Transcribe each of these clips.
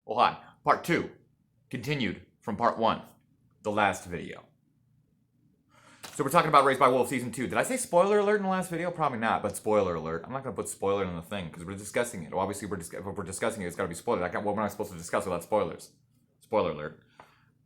Well, hi. Part 2. Continued from part 1. The last video. So we're talking about Raised by Wolves Season 2. Did I say spoiler alert in the last video? Probably not, but spoiler alert. I'm not going to put spoiler in the thing because we're discussing it. Well, obviously, if we're discussing it, it's got to be spoiled. What am I supposed to discuss without spoilers? Spoiler alert.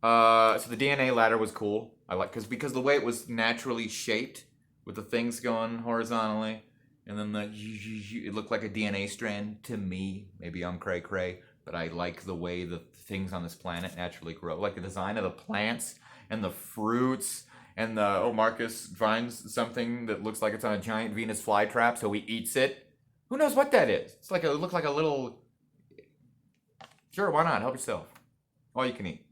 So the DNA ladder was cool. I like because the way it was naturally shaped with the things going horizontally, and then it looked like a DNA strand to me. Maybe I'm cray cray, but I like the way the things on this planet naturally grow. Like the design of the plants and the fruits. And Marcus finds something that looks like it's on a giant Venus flytrap, so he eats it. Who knows what that is? It looks like a little. Sure, why not? Help yourself. All you can eat.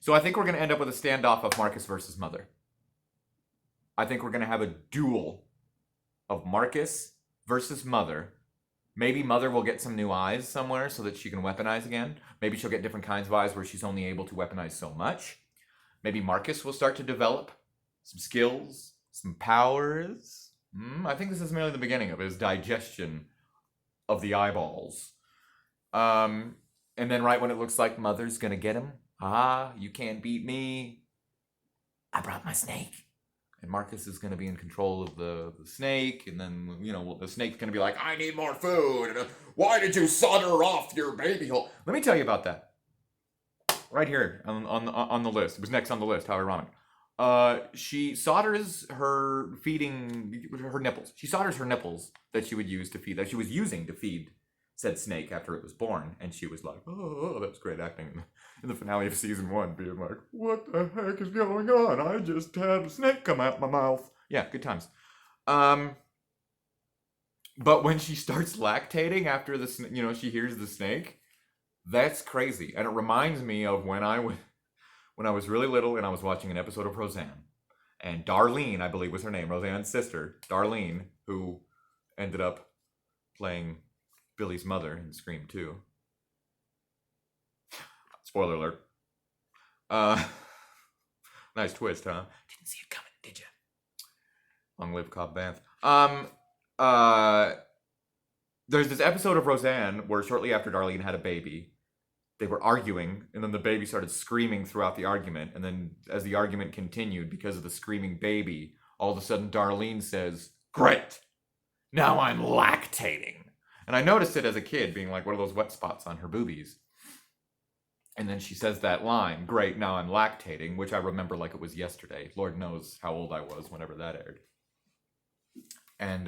So I think we're going to end up with a standoff of Marcus versus Mother. I think we're going to have a duel of Marcus versus Mother. Maybe Mother will get some new eyes somewhere so that she can weaponize again. Maybe she'll get different kinds of eyes where she's only able to weaponize so much. Maybe Marcus will start to develop some skills, some powers. I think this is merely the beginning of his digestion of the eyeballs. And then right when it looks like Mother's gonna get him, you can't beat me. I brought my snake. And Marcus is gonna be in control of the snake, and then, the snake's gonna be like, I need more food. And, why did you solder off your baby hole? Let me tell you about that. Right here on the list. It was next on the list. How ironic. She solders her nipples. She solders her nipples that she would use to feed, that she was using to feed said snake after it was born. And she was like, oh, that's great acting in the finale of season 1, being like, what the heck is going on? I just had a snake come out my mouth. Yeah, good times. But when she starts lactating after she hears the snake, that's crazy. And it reminds me of when I was really little and I was watching an episode of Roseanne. And Darlene, I believe was her name, Roseanne's sister, Darlene, who ended up playing Billy's mother in Scream 2. Spoiler alert. Nice twist, huh? Didn't see it coming, did you? Long live Cobb Vanth. There's this episode of Roseanne where shortly after Darlene had a baby, they were arguing, and then the baby started screaming throughout the argument. And then as the argument continued, because of the screaming baby, all of a sudden Darlene says, great, now I'm lactating. And I noticed it as a kid, being like, what are those wet spots on her boobies? And then she says that line, great, now I'm lactating, which I remember like it was yesterday. Lord knows how old I was whenever that aired. And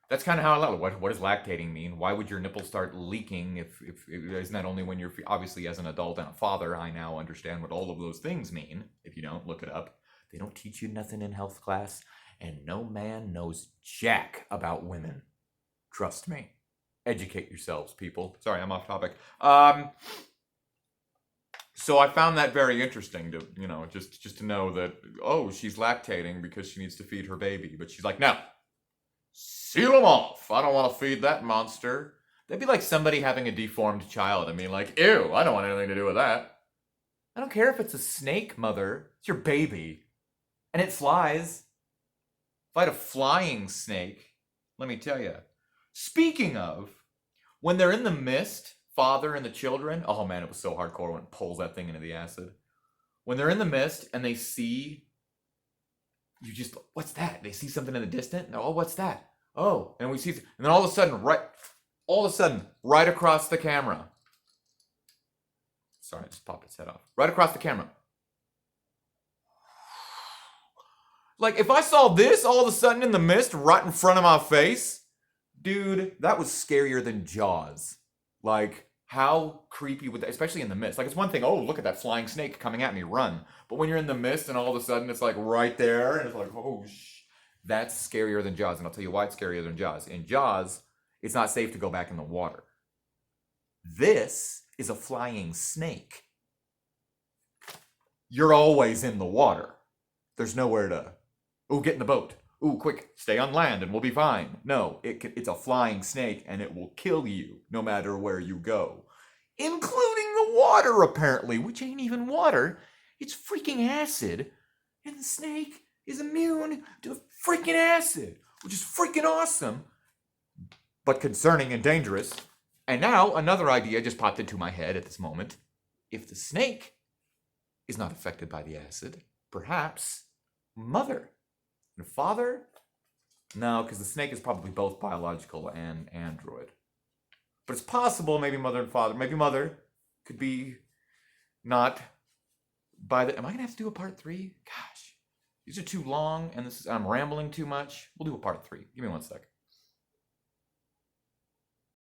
that's kind of how I love it. What does lactating mean? Why would your nipples start leaking if isn't that only when you're, obviously as an adult and a father, I now understand what all of those things mean. If you don't, look it up. They don't teach you nothing in health class, and no man knows jack about women. Trust me. Educate yourselves, people. Sorry, I'm off topic. So I found that very interesting to, just to know that, she's lactating because she needs to feed her baby. But she's like, no. Seal them off. I don't want to feed that monster. That'd be like somebody having a deformed child. I mean, like, ew, I don't want anything to do with that. I don't care if it's a snake, Mother. It's your baby. And it flies. If I had a flying snake, let me tell you. Speaking of, when they're in the mist, father and the children, oh man, it was so hardcore when it pulls that thing into the acid. When they're in the mist and they see, what's that? They see something in the distance. Oh, what's that? Oh, and we see, and then all of a sudden, right across the camera. Sorry, I just popped its head off. Right across the camera. Like, if I saw this all of a sudden in the mist right in front of my face, dude, that was scarier than Jaws. Like, how creepy would that, especially in the mist. Like, it's one thing, look at that flying snake coming at me, run. But when you're in the mist and all of a sudden it's like right there, and it's like, that's scarier than Jaws. And I'll tell you why it's scarier than Jaws. In Jaws, it's not safe to go back in the water. This is a flying snake. You're always in the water. There's nowhere to, get in the boat. Quick, stay on land and we'll be fine. No, it's a flying snake and it will kill you no matter where you go. Including the water, apparently, which ain't even water. It's freaking acid. And the snake is immune to freaking acid, which is freaking awesome. But concerning and dangerous. And now another idea just popped into my head at this moment. If the snake is not affected by the acid, perhaps mother and father? No, because the snake is probably both biological and android. But it's possible maybe mother and father. Maybe mother could be not by the... Am I going to have to do a part 3? Gosh. These are too long and I'm rambling too much. We'll do a part 3. Give me 1 sec.